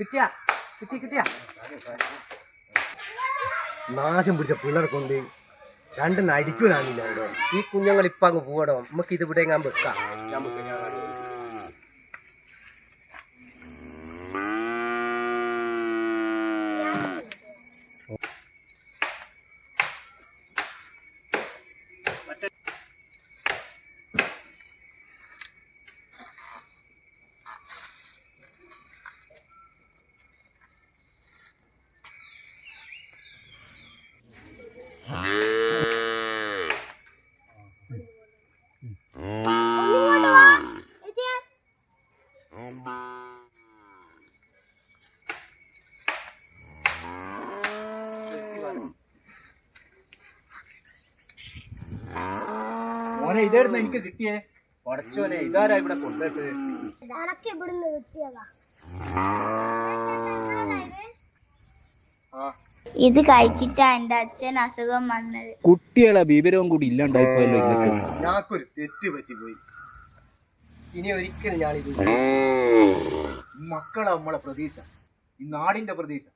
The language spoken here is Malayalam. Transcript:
കിട്ടിയാ കിട്ടിയാ നാശം പിടിച്ച പിള്ളേരെ കൊണ്ട് രണ്ടെണ്ണം അടിക്കൂലാണില്ല ഇവിടെ. ഈ കുഞ്ഞുങ്ങൾ ഇപ്പൊ അങ്ങ് പോവടോ, നമുക്ക് ഇത് ഇവിടെ ഞാൻ വെക്കാം. മോനെ ഇതായിരുന്നു എനിക്ക് കിട്ടിയേ. പടച്ചോനെ ഇതാരാ ഇവിടെ കൊണ്ടിട്ട്? ഇത് കഴിച്ചിട്ടാ എന്റെ അച്ഛൻ അസുഖം വന്നത്. കുട്ടികളെ വിവരവും കൂടി ഇല്ലാണ്ടായിപ്പോയല്ലോ ഇതൊക്കെ. ഞാക്കൊരു തെറ്റ് പറ്റിപ്പോയി. ഇനി ഒരിക്കലും ഞാനിത് മക്കളെ നമ്മളെ പ്രതീക്ഷ, ഈ നാടിന്റെ പ്രതീക്ഷ.